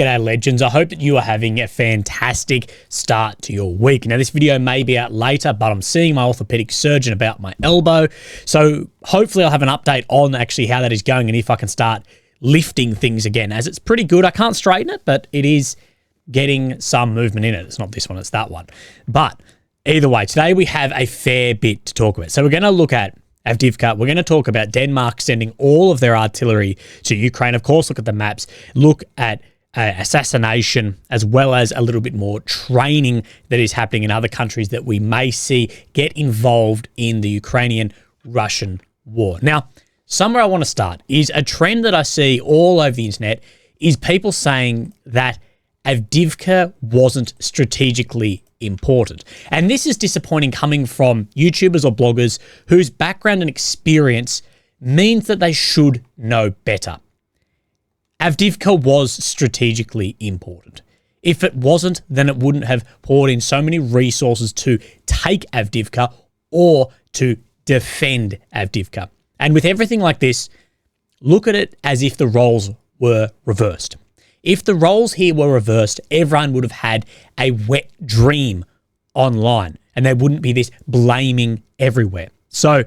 G'day legends, I hope that you are having a fantastic start to your week. Now this video may be out later, but I'm seeing my orthopedic surgeon about my elbow. So hopefully I'll have an update on actually how that is going and if I can start lifting things again, as it's pretty good. I can't straighten it, but it is getting some movement in it. It's not this one, it's that one. But either way, today we have a fair bit to talk about. So we're going to look at Avdiivka. We're going to talk about Denmark sending all of their artillery to Ukraine. Of course, look at the maps, look at assassination, as well as a little bit more training that is happening in other countries that we may see get involved in the Ukrainian-Russian war. Now, somewhere I want to start is a trend that I see all over the internet is people saying that Avdiivka wasn't strategically important. And this is disappointing coming from YouTubers or bloggers whose background and experience means that they should know better. Avdiivka was strategically important. If it wasn't, then it wouldn't have poured in so many resources to take Avdiivka or to defend Avdiivka. And with everything like this, look at it as if the roles were reversed. If the roles here were reversed, everyone would have had a wet dream online and there wouldn't be this blaming everywhere. So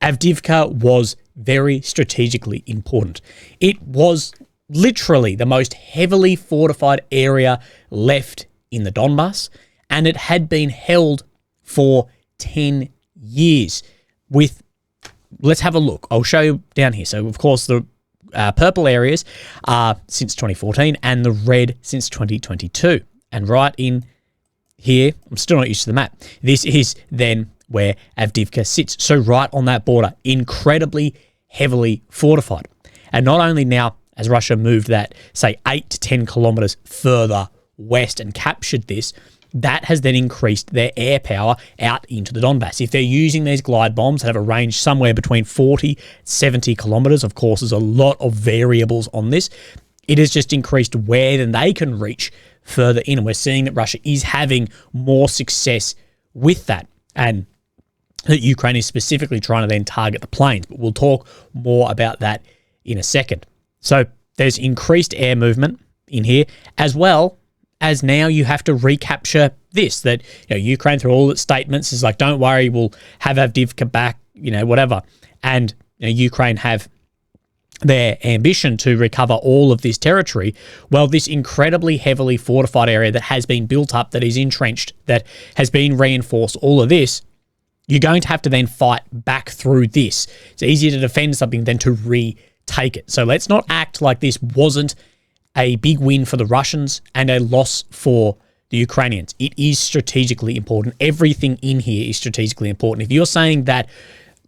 Avdiivka was very strategically important. It was literally the most heavily fortified area left in the Donbass, and it had been held for 10 years with, let's have a look. I'll show you down here. So, of course, the purple areas are since 2014 and the red since 2022. And right in here, I'm still not used to the map. This is then where Avdiivka sits. So right on that border, incredibly heavily fortified. And not only now, as Russia moved that, say, 8 to 10 kilometers further west and captured this, that has then increased their air power out into the Donbass. If they're using these glide bombs that have a range somewhere between 40, 70 kilometers, of course, there's a lot of variables on this. It has just increased where then they can reach further in. And we're seeing that Russia is having more success with that. And that Ukraine is specifically trying to then target the planes. But we'll talk more about that in a second. So there's increased air movement in here, as well as now you have to recapture this, that Ukraine, through all its statements, is like, don't worry, we'll have Avdiivka back, whatever. And Ukraine have their ambition to recover all of this territory. Well, this incredibly heavily fortified area that has been built up, that is entrenched, that has been reinforced, all of this, you're going to have to then fight back through this. It's easier to defend something than to retake it. So let's not act like this wasn't a big win for the Russians and a loss for the Ukrainians. It is strategically important. Everything in here is strategically important. If you're saying that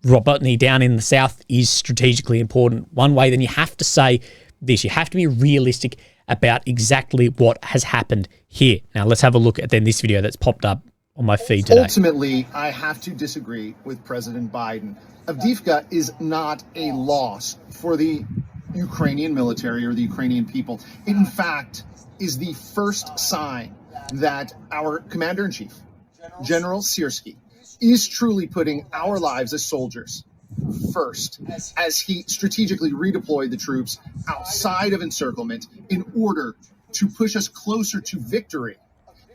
Robotny down in the south is strategically important one way, then you have to say this. You have to be realistic about exactly what has happened here. Now, let's have a look at then this video that's popped up on my feed today. Ultimately, I have to disagree with President Biden. Avdiivka is not a loss for the Ukrainian military or the Ukrainian people. It, in fact, is the first sign that our commander-in-chief, General Syrskyi, is truly putting our lives as soldiers first, as he strategically redeployed the troops outside of encirclement in order to push us closer to victory,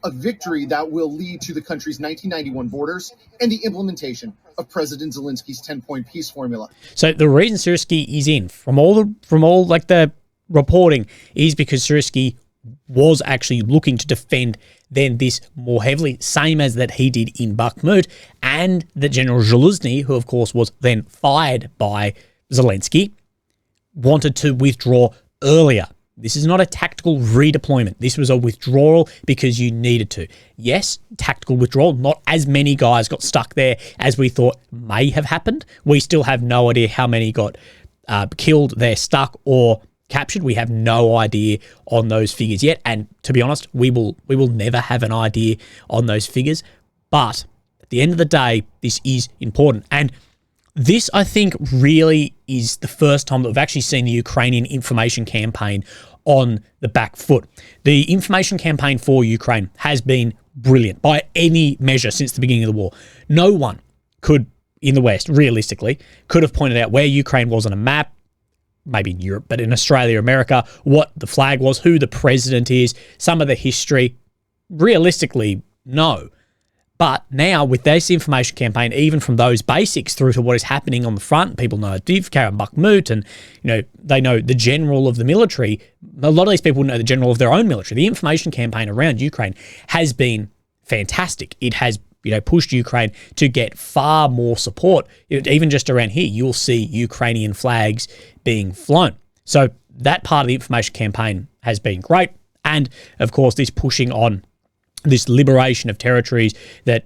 a victory that will lead to the country's 1991 borders and the implementation of President Zelensky's 10-point peace formula. So the reason Syrskyi is in, from all the reporting, is because Syrskyi was actually looking to defend then this more heavily, same as that he did in Bakhmut, and that General Zaluzhny, who of course was then fired by Zelensky, wanted to withdraw earlier. This is not a tactical redeployment. This was a withdrawal because you needed to. Yes, tactical withdrawal. Not as many guys got stuck there as we thought may have happened. We still have no idea how many got killed there, stuck, or captured. We have no idea on those figures yet. And to be honest, we will never have an idea on those figures. But at the end of the day, this is important. And this, I think, really is the first time that we've actually seen the Ukrainian information campaign on the back foot. The information campaign for Ukraine has been brilliant by any measure since the beginning of the war. No one could, in the West, realistically, could have pointed out where Ukraine was on a map, maybe in Europe, but in Australia, America, what the flag was, who the president is, some of the history. Realistically, no. But now with this information campaign, even from those basics through to what is happening on the front, people know Avdiivka and Bakhmut, and they know the general of the military. A lot of these people know the general of their own military. The information campaign around Ukraine has been fantastic. It has pushed Ukraine to get far more support. Even just around here, you'll see Ukrainian flags being flown. So that part of the information campaign has been great. And of course, this pushing on this liberation of territories, that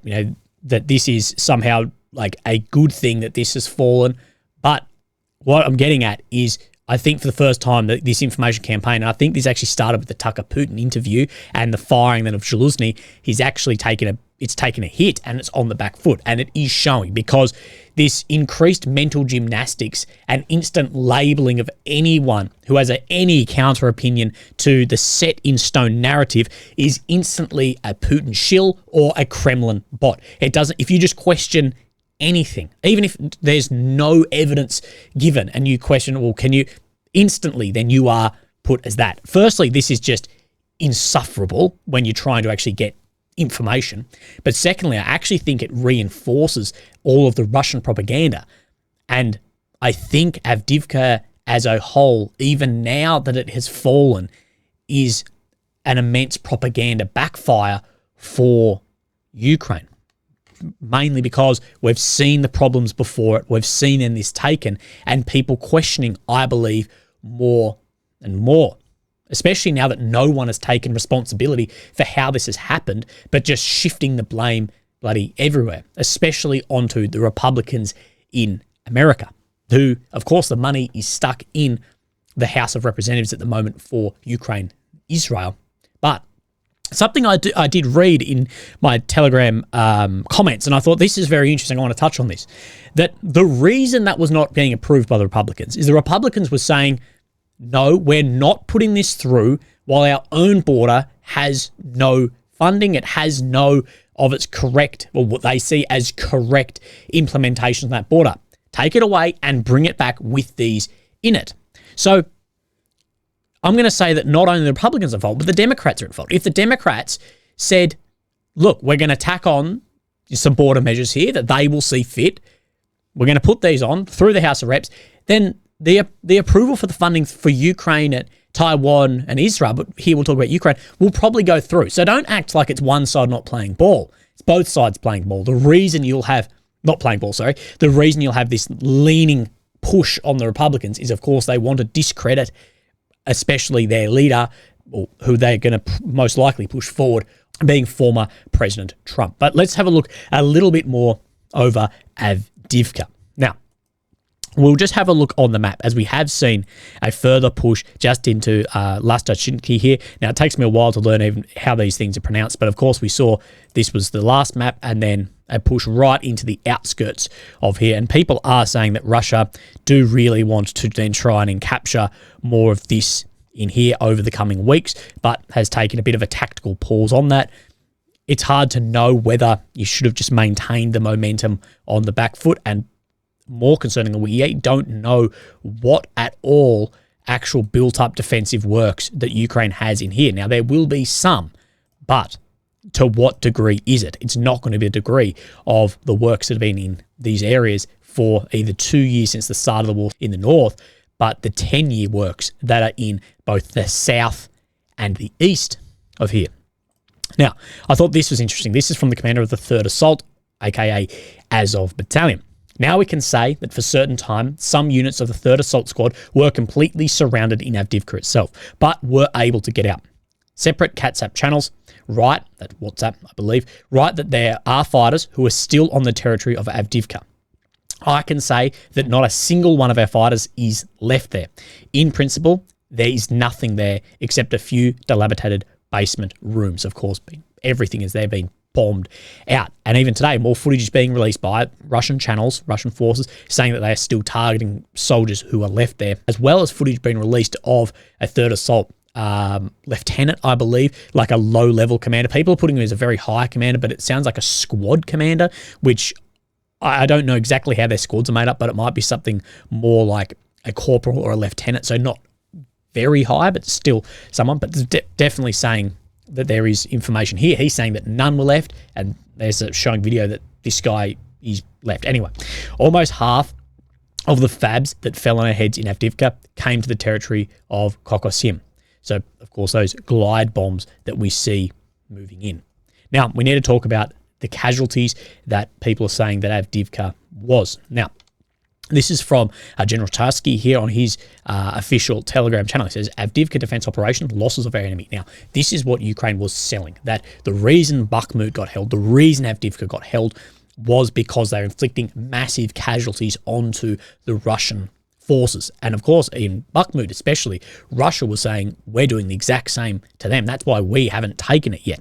that this is somehow like a good thing that this has fallen. But what I'm getting at is, I think for the first time that this information campaign, and I think this actually started with the Tucker Putin interview and the firing then of Zaluzhny, he's actually taken a hit, and it's on the back foot, and it is showing, because this increased mental gymnastics and instant labeling of anyone who has any counter opinion to the set in stone narrative is instantly a Putin shill or a Kremlin bot. It doesn't, if you just question anything, even if there's no evidence given and you question, well, can you instantly, then you are put as that. Firstly, this is just insufferable when you're trying to actually get information. But secondly, I actually think it reinforces all of the Russian propaganda. And I think Avdiivka as a whole, even now that it has fallen, is an immense propaganda backfire for Ukraine. Mainly because we've seen the problems before it, we've seen in this taken, and people questioning, I believe, more and more. Especially now that no one has taken responsibility for how this has happened, but just shifting the blame bloody everywhere, especially onto the Republicans in America, who, of course, the money is stuck in the House of Representatives at the moment for Ukraine, Israel. But something I did read in my Telegram comments, and I thought this is very interesting, I want to touch on this, that the reason that was not being approved by the Republicans is the Republicans were saying, no, we're not putting this through while our own border has no funding. It has no of its correct, or what they see as correct implementation of that border. Take it away and bring it back with these in it. So I'm going to say that not only the Republicans are at fault, but the Democrats are at fault. If the Democrats said, look, we're going to tack on some border measures here that they will see fit, we're going to put these on through the House of Reps, then the approval for the funding for Ukraine, at Taiwan and Israel, but here we'll talk about Ukraine, will probably go through. So don't act like it's one side not playing ball. It's both sides playing ball. The reason you'll have, not playing ball, sorry, the reason you'll have this leaning push on the Republicans is, of course, they want to discredit especially their leader, or who they're going to most likely push forward, being former President Trump. But let's have a look a little bit more over Avdiivka. Now, we'll just have a look on the map, as we have seen a further push just into Lastachinki here. Now, it takes me a while to learn even how these things are pronounced, but of course we saw this was the last map, and then a push right into the outskirts of here. And people are saying that Russia do really want to then try and capture more of this in here over the coming weeks, but has taken a bit of a tactical pause on that. It's hard to know whether you should have just maintained the momentum on the back foot, and more concerning, we don't know what at all actual built-up defensive works that Ukraine has in here. Now, there will be some, but to what degree is it? It's not going to be a degree of the works that have been in these areas for either 2 years since the start of the war in the north, but the 10-year works that are in both the south and the east of here. Now, I thought this was interesting. This is from the commander of the 3rd Assault, aka Azov Battalion. Now we can say that for certain time, some units of the 3rd Assault Squad were completely surrounded in Avdiivka itself, but were able to get out. Separate CATSAP channels write, that WhatsApp, I believe, write that there are fighters who are still on the territory of Avdiivka. I can say that not a single one of our fighters is left there. In principle, there is nothing there except a few dilapidated basement rooms. Of course, everything is there being bombed out. And even today, more footage is being released by Russian channels, Russian forces, saying that they are still targeting soldiers who are left there, as well as footage being released of a 3rd Assault lieutenant, I believe, like a low-level commander. People are putting him as a very high commander, but it sounds like a squad commander, which I don't know exactly how their squads are made up, but it might be something more like a corporal or a lieutenant, so not very high, but still someone. But definitely saying that there is information here. He's saying that none were left, and there's a showing video that this guy is left. Anyway, almost half of the FABs that fell on our heads in Avdiivka came to the territory of Kokosim. So, of course, those glide bombs that we see moving in. Now, we need to talk about the casualties that people are saying that Avdiivka was. Now, this is from General Tarsky here on his official Telegram channel. It says, Avdiivka defense operation, losses of our enemy. Now, this is what Ukraine was selling, that the reason Bakhmut got held, the reason Avdiivka got held was because they're inflicting massive casualties onto the Russian forces. And of course, in Bakhmut especially, Russia was saying, we're doing the exact same to them. That's why we haven't taken it yet.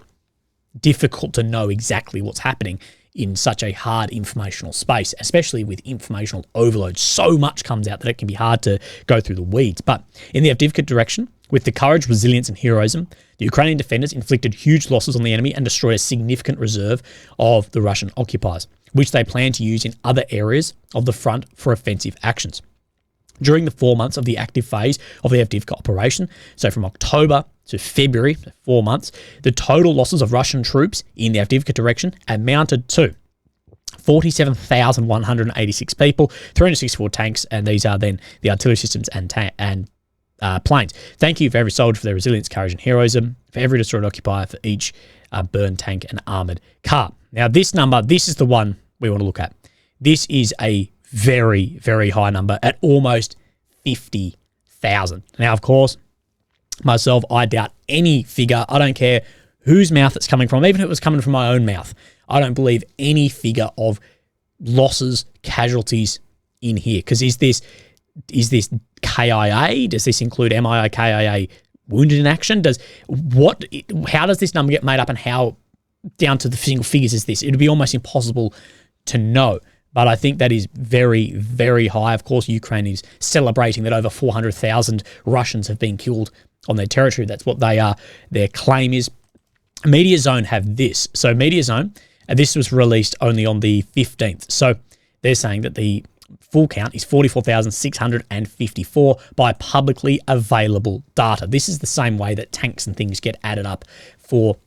Difficult to know exactly what's happening in such a hard informational space, especially with informational overload. So much comes out that it can be hard to go through the weeds. But in the Avdiivka direction, with the courage, resilience, and heroism, the Ukrainian defenders inflicted huge losses on the enemy and destroyed a significant reserve of the Russian occupiers, which they plan to use in other areas of the front for offensive actions. During the 4 months of the active phase of the Avdiivka operation, so from October to February, 4 months, the total losses of Russian troops in the Avdiivka direction amounted to 47,186 people, 364 tanks, and these are then the artillery systems and planes. Thank you for every soldier for their resilience, courage, and heroism, for every destroyed occupier, for each burned tank and armoured car. Now, this number, this is the one we want to look at. This is a very, very high number at almost 50,000. Now, of course, myself, I doubt any figure. I don't care whose mouth it's coming from, even if it was coming from my own mouth. I don't believe any figure of losses, casualties in here. Because is this KIA? Does this include MIA, KIA wounded in action? How does this number get made up, and how down to the single figures is this? It would be almost impossible to know. But I think that is very, very high. Of course, Ukraine is celebrating that over 400,000 Russians have been killed on their territory. That's what their claim is. Media Zone have this. So Media Zone, this was released only on the 15th. So they're saying that the full count is 44,654 by publicly available data. This is the same way that tanks and things get added up for,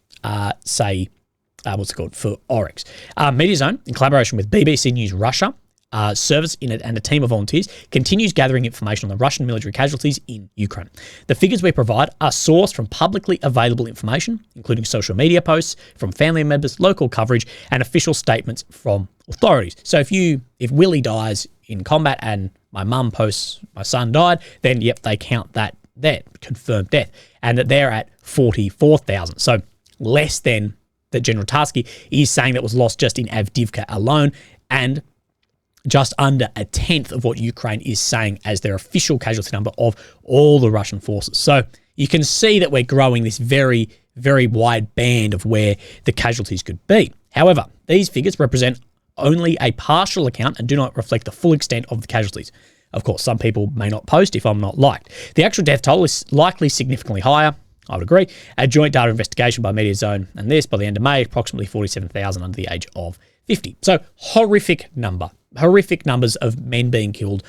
for Oryx. Media Zone, in collaboration with BBC News Russia, service in it and a team of volunteers, continues gathering information on the Russian military casualties in Ukraine. The figures we provide are sourced from publicly available information, including social media posts from family members, local coverage, and official statements from authorities. So if Willie dies in combat and my mum posts my son died, then yep, they count that there, confirmed death, and that they're at 44,000. So less than that General Tarsky is saying that was lost just in Avdiivka alone, and just under a tenth of what Ukraine is saying as their official casualty number of all the Russian forces. So you can see that we're growing this very, very wide band of where the casualties could be. However, these figures represent only a partial account and do not reflect the full extent of the casualties. Of course, some people may not post if I'm not liked. The actual death toll is likely significantly higher, I would agree. A joint data investigation by Media Zone and this, by the end of May, approximately 47,000 under the age of 50. So horrific numbers of men being killed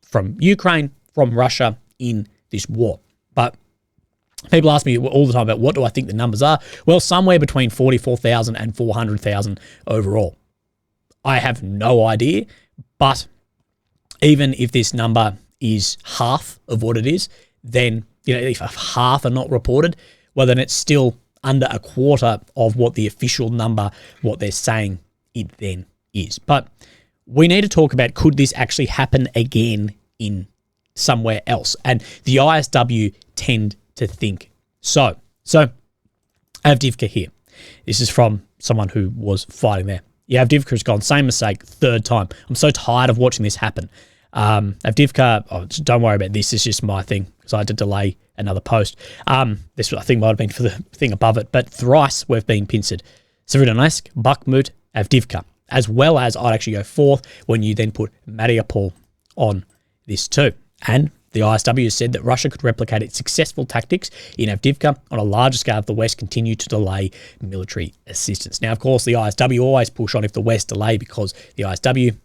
from Ukraine, from Russia in this war. But people ask me all the time about what do I think the numbers are. Well, somewhere between 44,000 and 400,000 overall. I have no idea, but even if this number is half of what it is, then if half are not reported, well, then it's still under a quarter of what the official number, what they're saying it then is. But we need to talk about, could this actually happen again in somewhere else? And the ISW tend to think so. So Avdiivka here. This is from someone who was fighting there. Yeah, Avdiivka has gone, same mistake, third time. I'm so tired of watching this happen. Avdiivka, don't worry about this. It's just my thing because I had to delay another post. This, I think, might have been for the thing above it, but thrice we've been pincered. Severodonetsk, Bakhmut, Avdiivka, as well as I'd actually go fourth when you then put Mariupol on this too. And the ISW has said that Russia could replicate its successful tactics in Avdiivka on a larger scale if the West continue to delay military assistance. Now, of course, the ISW always push on if the West delay because the ISW,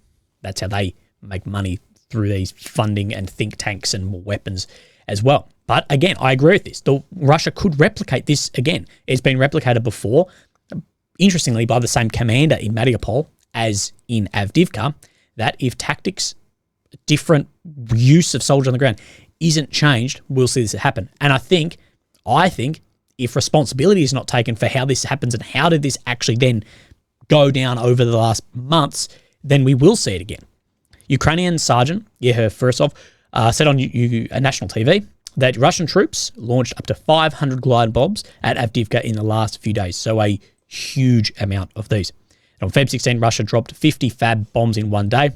that's how they make money through these funding and think tanks and more weapons as well. But again, I agree with this. Russia could replicate this again. It's been replicated before, interestingly, by the same commander in Mariupol as in Avdiivka, that if tactics, different use of soldiers on the ground isn't changed, we'll see this happen. And I think if responsibility is not taken for how this happens and how did this actually then go down over the last months, then we will see it again. Ukrainian Sergeant Yehor Fursov said on national TV that Russian troops launched up to 500 glide bombs at Avdiivka in the last few days. So a huge amount of these. And on Feb 16, Russia dropped 50 FAB bombs in one day.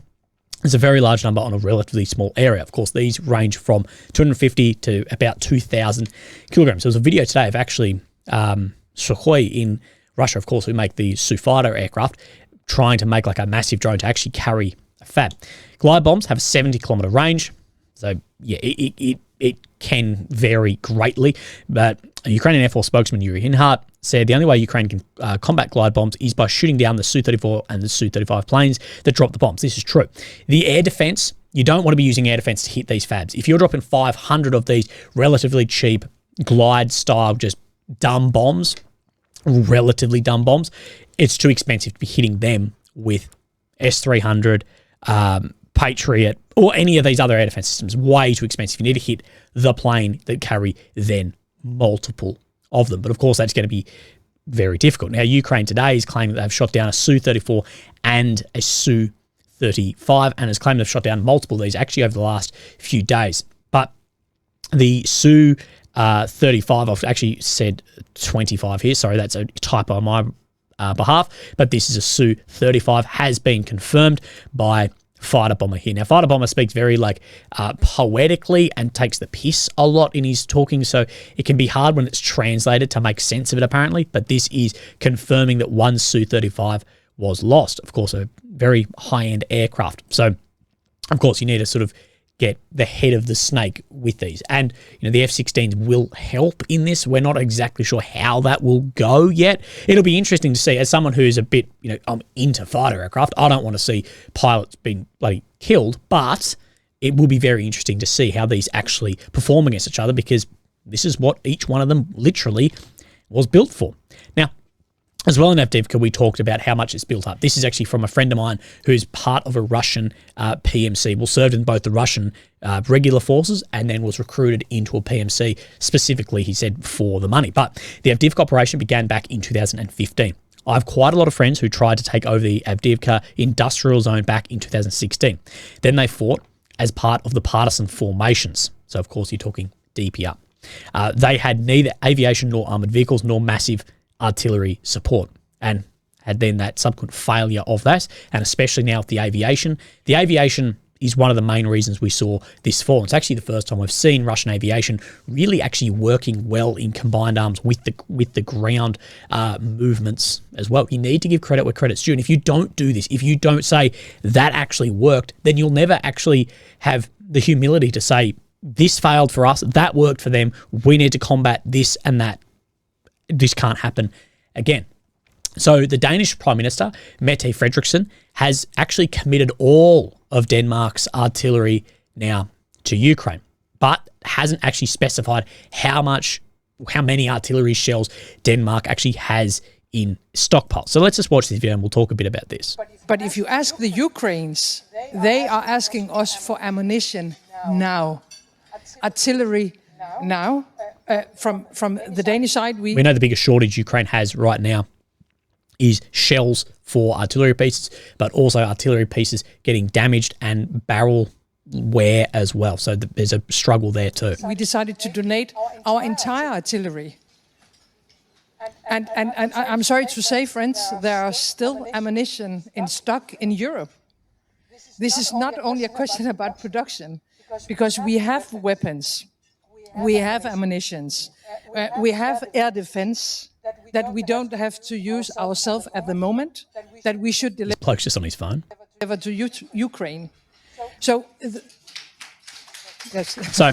It's a very large number on a relatively small area. Of course, these range from 250 to about 2,000 kilograms. There was a video today of actually Sukhoi in Russia, of course, who make the Su-fighter aircraft, trying to make like a massive drone to actually carry a FAB. Glide bombs have a 70-kilometer range. So, yeah, it can vary greatly. But a Ukrainian Air Force spokesman, Yuri Hinhart, said the only way Ukraine can combat glide bombs is by shooting down the Su-34 and the Su-35 planes that drop the bombs. This is true. The air defense, you don't want to be using air defense to hit these FABs. If you're dropping 500 of these relatively cheap glide-style, just dumb bombs, relatively dumb bombs, it's too expensive to be hitting them with S-300, Patriot, or any of these other air defense systems. Way too expensive. You need to hit the plane that carry then multiple of them. But of course, that's going to be very difficult. Now, Ukraine today is claiming that they've shot down a Su-34 and a Su-35 and has claimed they've shot down multiple of these actually over the last few days. But the Su-35, I've actually said 25 here. Sorry, that's a typo on my behalf. But this is a Su-35, has been confirmed by fighter bomber here. Now, fighter bomber speaks very poetically and takes the piss a lot in his talking, so it can be hard when it's translated to make sense of it apparently, but this is confirming that one Su-35 was lost. Of course, a very high-end aircraft. So, of course, you need to sort of get the head of the snake with these. And, the F-16s will help in this. We're not exactly sure how that will go yet. It'll be interesting to see. As someone who's a bit, I'm into fighter aircraft, I don't want to see pilots being bloody killed, but it will be very interesting to see how these actually perform against each other, because this is what each one of them literally was built for. Now, as well in Avdiivka, we talked about how much it's built up. This is actually from a friend of mine who's part of a Russian PMC. Well, served in both the Russian regular forces and then was recruited into a PMC specifically, he said, for the money. But the Avdiivka operation began back in 2015. I have quite a lot of friends who tried to take over the Avdiivka industrial zone back in 2016. Then they fought as part of the partisan formations. So, of course, you're talking DPR. They had neither aviation nor armoured vehicles nor massive artillery support, and had then that subsequent failure of that, and especially now with the aviation. The aviation is one of the main reasons we saw this fall. It's actually the first time we've seen Russian aviation really actually working well in combined arms with the ground movements as well. You need to give credit where credit's due, and if you don't do this, if you don't say that actually worked, then you'll never actually have the humility to say this failed for us, that worked for them, we need to combat this and that. This can't happen again. So the Danish Prime Minister, Mette Frederiksen, has actually committed all of Denmark's artillery now to Ukraine, but hasn't actually specified how many artillery shells Denmark actually has in stockpile. So let's just watch this video and we'll talk a bit about this. But if you ask the Ukrainians, they are asking us for ammunition now, artillery now. From the Danish side, we know the biggest shortage Ukraine has right now is shells for artillery pieces, but also artillery pieces getting damaged and barrel wear as well. So there's a struggle there too. We decided to donate our entire artillery. And I'm sorry to say, friends, there are still ammunition in stock in Europe. This is not only a question about production, because we have weapons. We have ammunitions. We have air defense that we don't have to use ourselves at the moment, that we should deliver. This bloke's just on his phone. To Ukraine. So, yes. So,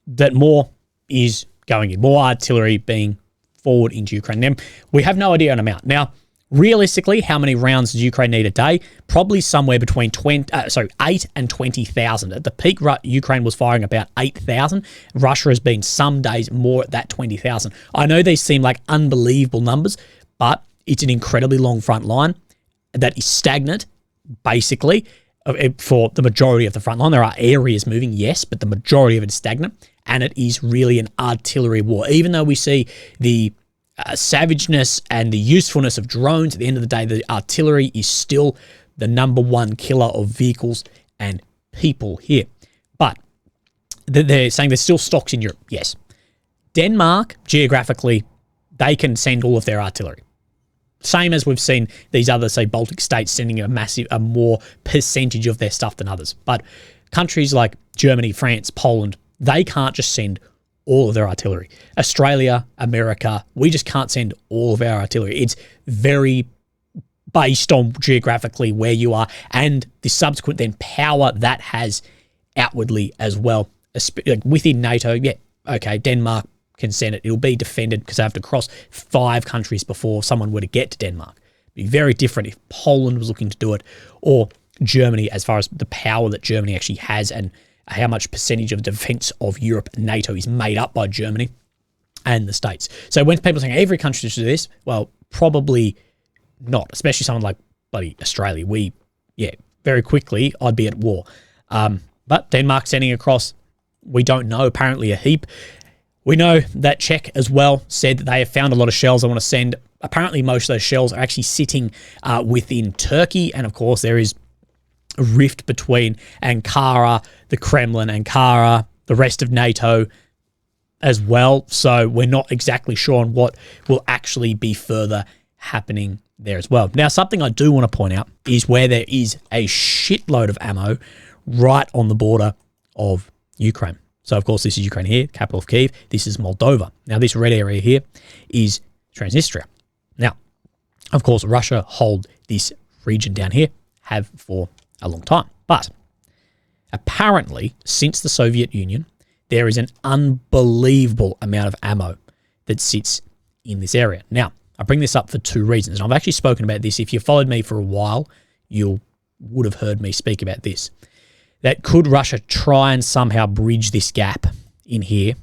that more is going in, more artillery being forward into Ukraine. Now, we have no idea on amount. Now, Realistically, how many rounds does Ukraine need a day? Probably somewhere between 8 and 20,000. At the peak, Ukraine was firing about 8,000. Russia has been some days more at that 20,000. I know these seem like unbelievable numbers, but it's an incredibly long front line that is stagnant, basically, for the majority of the front line. There are areas moving, yes, but the majority of it is stagnant, and it is really an artillery war. Even though we see the savageness and the usefulness of drones, at the end of the day, the artillery is still the number one killer of vehicles and people here. But they're saying there's still stocks in Europe. Yes. Denmark, geographically, they can send all of their artillery. Same as we've seen these other, say, Baltic states sending a more percentage of their stuff than others. But countries like Germany, France, Poland, they can't just send all of their artillery. Australia, America, we just can't send all of our artillery. It's very based on geographically where you are and the subsequent then power that has outwardly as well. Within NATO, yeah, okay, Denmark can send it. It'll be defended because they have to cross 5 countries before someone were to get to Denmark. It'd be very different if Poland was looking to do it, or Germany, as far as the power that Germany actually has and how much percentage of defense of Europe, NATO, is made up by Germany and the States. So when people are saying every country should do this, well, probably not, especially someone like bloody Australia. Very quickly, I'd be at war. But Denmark sending across, we don't know, apparently a heap. We know that Czech as well said that they have found a lot of shells they want to send. Apparently most of those shells are actually sitting within Turkey. And of course there is a rift between Ankara, the Kremlin, Ankara, the rest of NATO as well. So we're not exactly sure on what will actually be further happening there as well. Now, something I do want to point out is where there is a shitload of ammo right on the border of Ukraine. So, of course, this is Ukraine here, capital of Kyiv. This is Moldova. Now, this red area here is Transnistria. Now, of course, Russia hold this region down here, have for a long time. But apparently, since the Soviet Union, there is an unbelievable amount of ammo that sits in this area. Now, I bring this up for 2 reasons. And I've actually spoken about this. If you followed me for a while, you would have heard me speak about this. That could Russia try and somehow bridge this gap in here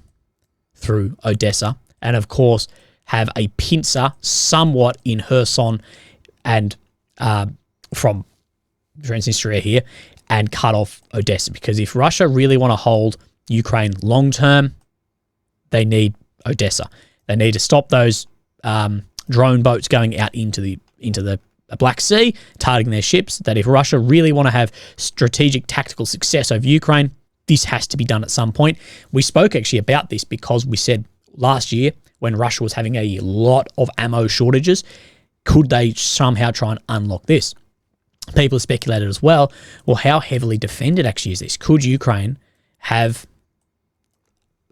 through Odessa, and of course have a pincer somewhat in Kherson and from Transnistria here, and cut off Odessa. Because if Russia really want to hold Ukraine long term, they need Odessa. They need to stop those drone boats going out into the Black Sea, targeting their ships. That if Russia really want to have strategic tactical success over Ukraine, this has to be done at some point. We spoke actually about this because we said last year when Russia was having a lot of ammo shortages, could they somehow try and unlock this? People have speculated as well, how heavily defended actually is this? Could Ukraine have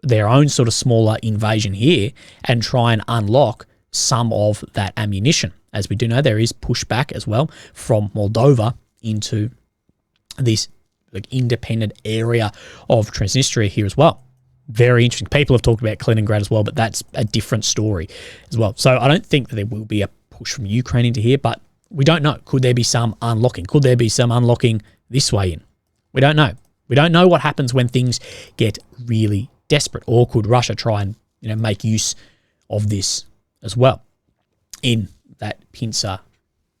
their own sort of smaller invasion here and try and unlock some of that ammunition? As we do know, there is pushback as well from Moldova into this independent area of Transnistria here as well. Very interesting. People have talked about Kaliningrad as well, but that's a different story as well. So I don't think that there will be a push from Ukraine into here, but we don't know. Could there be some unlocking? Could there be some unlocking this way in? We don't know. We don't know what happens when things get really desperate. Or could Russia try and make use of this as well in that pincer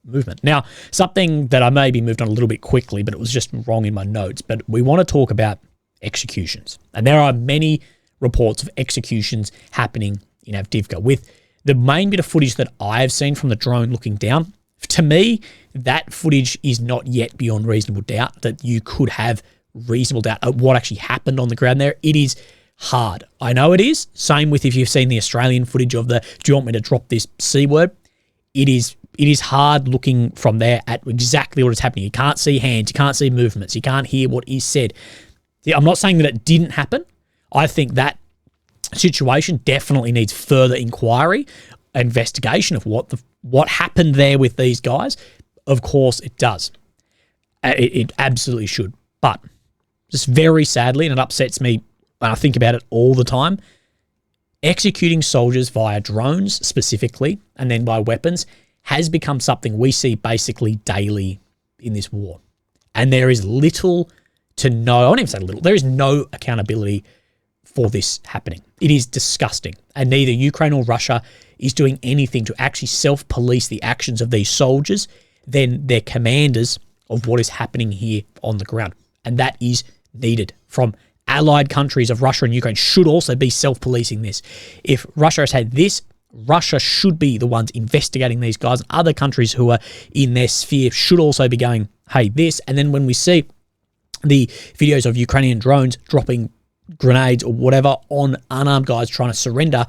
movement? Now, something that I maybe moved on a little bit quickly, but it was just wrong in my notes, but we want to talk about executions. And there are many reports of executions happening in Avdiivka. With the main bit of footage that I have seen from the drone looking down, to me, that footage is not yet beyond reasonable doubt that you could have reasonable doubt of what actually happened on the ground there. It is hard. I know it is. Same with if you've seen the Australian footage of do you want me to drop this C word? It is hard looking from there at exactly what is happening. You can't see hands. You can't see movements. You can't hear what is said. I'm not saying that it didn't happen. I think that situation definitely needs further inquiry, investigation of what happened there with these guys. Of course it does. It absolutely should. But just very sadly, and it upsets me when I think about it all the time, executing soldiers via drones specifically, and then by weapons, has become something we see basically daily in this war. And there is little to no, I won't even say little, there is no accountability for this happening. It is disgusting. And neither Ukraine or Russia is doing anything to actually self-police the actions of these soldiers than their commanders of what is happening here on the ground. And that is needed from allied countries of Russia and Ukraine should also be self-policing this. If Russia has had this, Russia should be the ones investigating these guys, and other countries who are in their sphere should also be going, hey, this. And then when we see the videos of Ukrainian drones dropping grenades or whatever on unarmed guys trying to surrender,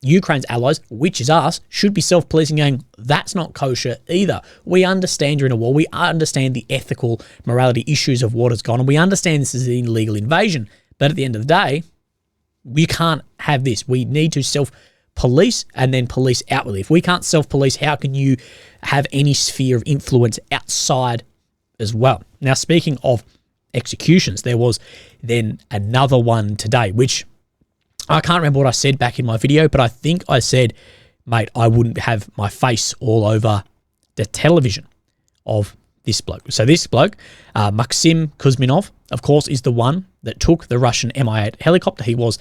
Ukraine's allies, which is us, should be self-policing, going, that's not kosher either. We understand you're in a war. We understand the ethical morality issues of what has gone on. We understand this is an illegal invasion. But at the end of the day, we can't have this. We need to self-police and then police outwardly. If we can't self-police, how can you have any sphere of influence outside as well? Now, speaking of executions, there was then another one today, which I can't remember what I said back in my video, but I think I said, mate, I wouldn't have my face all over the television of this bloke. So this bloke, Maxim Kuzminov, of course, is the one that took the Russian Mi-8 helicopter. He was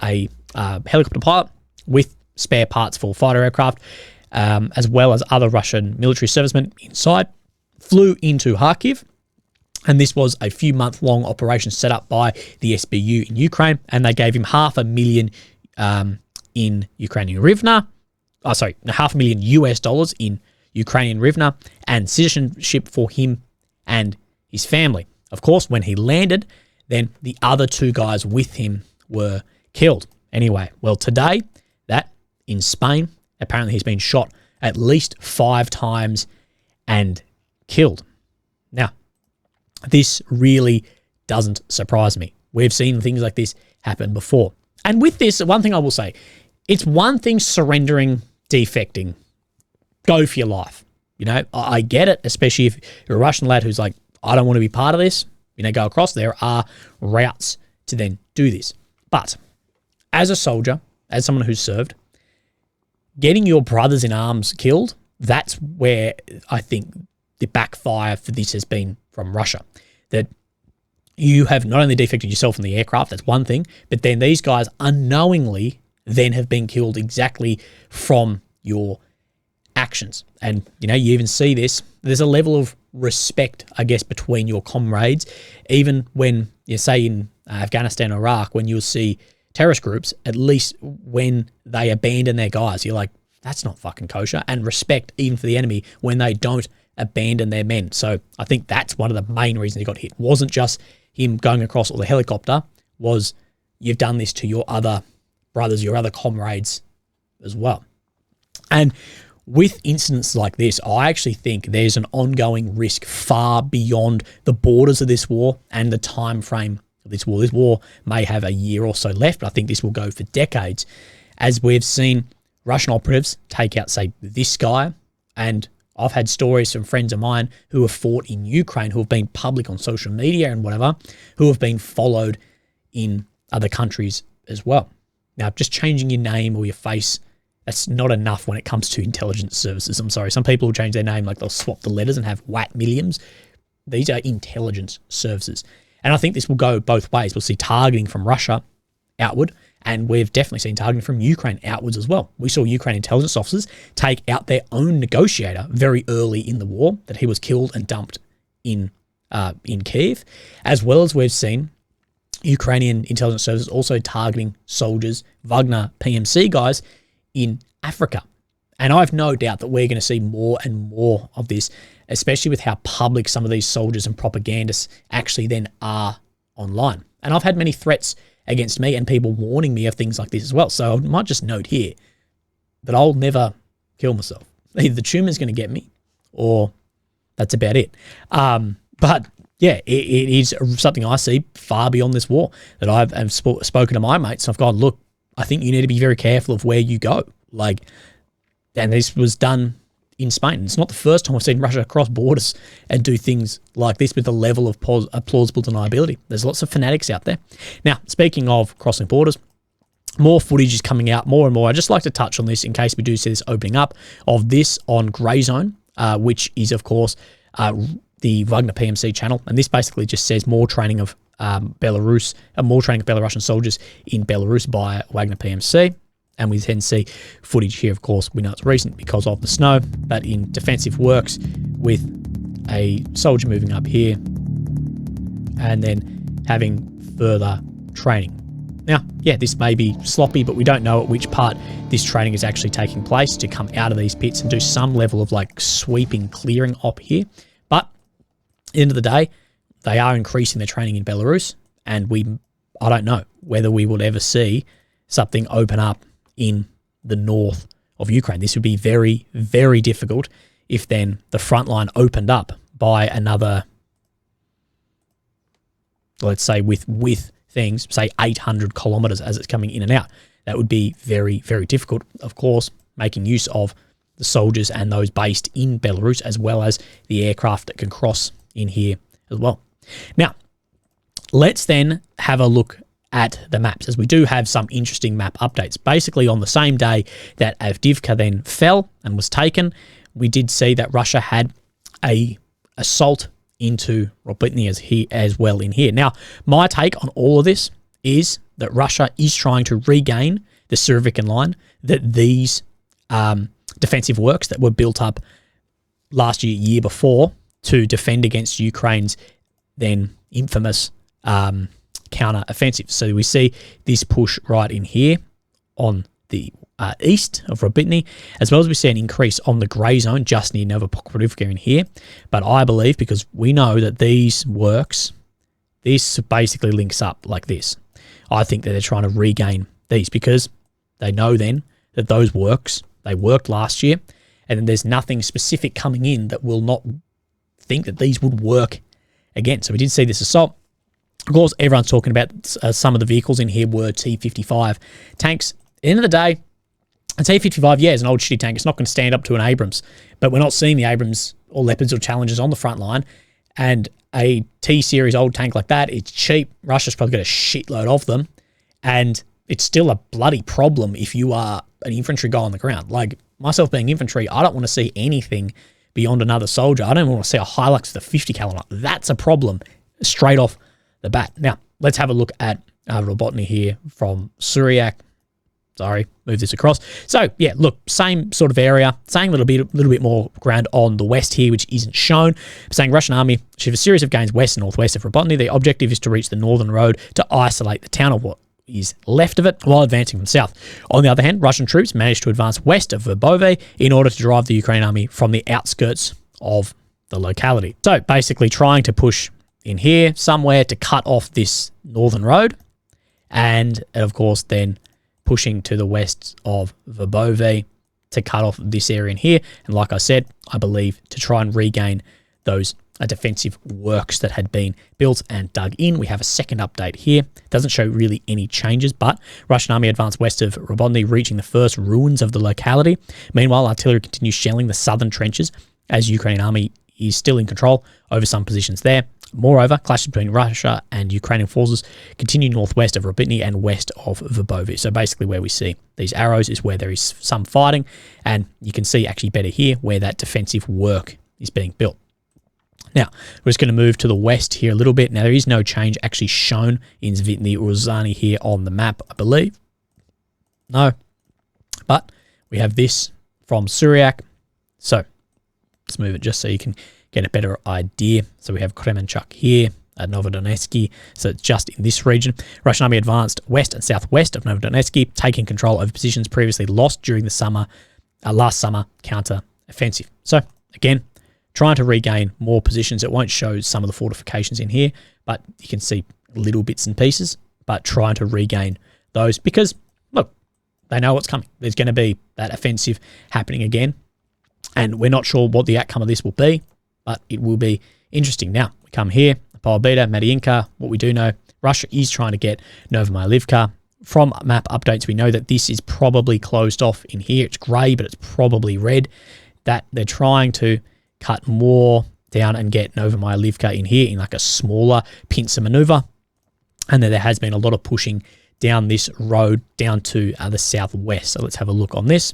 a helicopter pilot with spare parts for fighter aircraft, as well as other Russian military servicemen inside, flew into Kharkiv. And this was a few month-long operation set up by the SBU in Ukraine, and they gave him $500,000 in Ukrainian hryvnia. Oh, sorry, $500,000 in Ukrainian hryvnia, and citizenship for him and his family. Of course, when he landed, then the other two guys with him were killed. Anyway, well, today, that in Spain, apparently he's been shot at least 5 times and killed. Now, this really doesn't surprise me. We've seen things like this happen before. And with this, one thing I will say, it's one thing surrendering, defecting, go for your life. You know, I get it, especially if you're a Russian lad who's like, I don't want to be part of this, you know, go across. There are routes to then do this. But as a soldier, as someone who's served, getting your brothers in arms killed, that's where I think the backfire for this has been from Russia. That you have not only defected yourself in the aircraft, that's one thing, but then these guys unknowingly then have been killed exactly from your actions. And, you know, you even see this. There's a level of respect, I guess, between your comrades. Even when, you say in Afghanistan or Iraq, when you'll see terrorist groups, at least when they abandon their guys, you're like, that's not fucking kosher. And respect even for the enemy when they don't abandon their men. So I think that's one of the main reasons he got hit. It wasn't just him going across or the helicopter, was you've done this to your other brothers, your other comrades as well. And with incidents like this, I actually think there's an ongoing risk far beyond the borders of this war and the time frame of this war. This war may have a year or so left, but I think this will go for decades, as we've seen Russian operatives take out, say, this guy. And I've had stories from friends of mine who have fought in Ukraine, who have been public on social media and whatever, who have been followed in other countries as well. Now, just changing your name or your face, that's not enough when it comes to intelligence services. I'm sorry. Some people will change their name, like they'll swap the letters and have Wat Milliams. These are intelligence services. And I think this will go both ways. We'll see targeting from Russia outward, and we've definitely seen targeting from Ukraine outwards as well. We saw Ukraine intelligence officers take out their own negotiator very early in the war, that he was killed and dumped in Kyiv, as well as we've seen Ukrainian intelligence services also targeting soldiers, Wagner PMC guys in Africa. And I've no doubt that we're going to see more and more of this, especially with how public some of these soldiers and propagandists actually then are online. And I've had many threats against me and people warning me of things like this as well. So I might just note here that I'll never kill myself. Either the tumour's going to get me or that's about it. But yeah, it is something I see far beyond this war, that I've spoken to my mates. I've gone, look, I think you need to be very careful of where you go. Like, and this was done in Spain. It's not the first time I've seen Russia cross borders and do things like this with a level of plausible deniability. There's lots of fanatics out there. Now, speaking of crossing borders, more footage is coming out more and more. I'd just like to touch on this in case we do see this opening up of this on Grey Zone, which is, of course, the Wagner PMC channel. And this basically just says more training of Belarus, more training of Belarusian soldiers in Belarus by Wagner PMC. And we then see footage here, of course, we know it's recent because of the snow, but in defensive works with a soldier moving up here and then having further training. Now, yeah, this may be sloppy, but we don't know at which part this training is actually taking place to come out of these pits and do some level of like sweeping clearing up here. But at the end of the day, they are increasing their training in Belarus, and I don't know whether we would ever see something open up in the north of Ukraine. This would be very, very difficult if then the front line opened up by another, let's say with things, say 800 kilometers as it's coming in and out. That would be very, very difficult. Of course, making use of the soldiers and those based in Belarus, as well as the aircraft that can cross in here as well. Now, let's then have a look at the maps, as we do have some interesting map updates. Basically, on the same day that Avdiivka then fell and was taken, we did see that Russia had a assault into Robotny as well in here. Now, my take on all of this is that Russia is trying to regain the Surovikin line, that these defensive works that were built up last year before to defend against Ukraine's then infamous counter-offensive. So we see this push right in here on the east of Robotny, as well as we see an increase on the Grey Zone just near Novopokrovka in here. But I believe, because we know that these works, this basically links up like this. I think that they're trying to regain these because they know then that those works, they worked last year, and then there's nothing specific coming in that will not think that these would work again. So we did see this assault. Of course, everyone's talking about some of the vehicles in here were T-55 tanks. At the end of the day, a T-55, yeah, is an old shitty tank. It's not going to stand up to an Abrams, but we're not seeing the Abrams or Leopards or Challengers on the front line. And a T-series old tank like that, it's cheap. Russia's probably got a shitload of them. And it's still a bloody problem if you are an infantry guy on the ground. Like, myself being infantry, I don't want to see anything beyond another soldier. I don't want to see a Hilux with a 50 caliber. That's a problem straight off the bat. Now, let's have a look at Robotny here from Suryak. Sorry, move this across. So, yeah, look, same sort of area. Saying a little bit more ground on the west here, which isn't shown. Saying Russian army achieved a series of gains west and northwest of Robotny. The objective is to reach the northern road to isolate the town of what is left of it while advancing from south. On the other hand, Russian troops managed to advance west of Verbove in order to drive the Ukrainian army from the outskirts of the locality. So, basically trying to push in here somewhere to cut off this northern road, and of course then pushing to the west of Verbove to cut off this area in here. And like I said, I believe to try and regain those defensive works that had been built and dug in. We have a second update here. Doesn't show really any changes, but Russian army advanced west of Robotny, reaching the first ruins of the locality. Meanwhile, artillery continues shelling the southern trenches as Ukrainian army is still in control over some positions there. Moreover, clashes between Russia and Ukrainian forces continue northwest of Robotny and west of Verbove. So basically where we see these arrows is where there is some fighting, and you can see actually better here where that defensive work is being built. Now, we're just going to move to the west here a little bit. Now, there is no change actually shown in Zvitny Urzani here on the map, I believe. No. But we have this from Suryak. So, let's move it just so you can get a better idea. So we have Kremenchuk here at Novodonetsky. So it's just in this region. Russian army advanced west and southwest of Novodonetsky, taking control over positions previously lost during the last summer counter-offensive. So again, trying to regain more positions. It won't show some of the fortifications in here, but you can see little bits and pieces, but trying to regain those because, look, they know what's coming. There's going to be that offensive happening again, and we're not sure what the outcome of this will be, but it will be interesting. Now, we come here, Polbita, Madiinka. What we do know, Russia is trying to get Novomylivka. From map updates, we know that this is probably closed off in here. It's grey, but it's probably red. That they're trying to cut more down and get Novomylivka in here in like a smaller pincer maneuver. And then there has been a lot of pushing down this road down to the southwest. So let's have a look on this.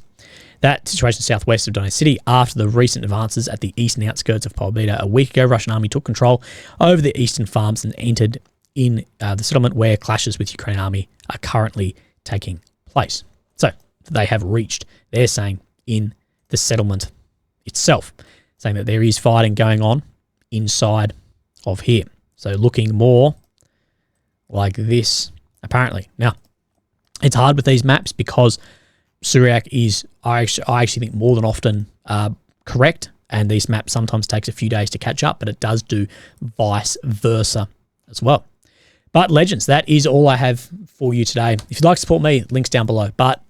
That situation southwest of Donetsk City, after the recent advances at the eastern outskirts of Pobeda a week ago, Russian army took control over the eastern farms and entered in the settlement where clashes with Ukrainian army are currently taking place. So they have reached, they're saying, in the settlement itself, saying that there is fighting going on inside of here. So looking more like this, apparently. Now, it's hard with these maps because Syriac is, I actually think, more than often correct, and these maps sometimes takes a few days to catch up, but it does do vice versa as well. But legends, that is all I have for you today. If you'd like to support me, links down below. But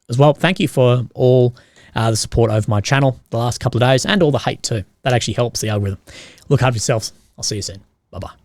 as well, thank you for all the support over my channel the last couple of days, and all the hate too. That actually helps the algorithm. Look after yourselves. I'll see you soon. Bye-bye.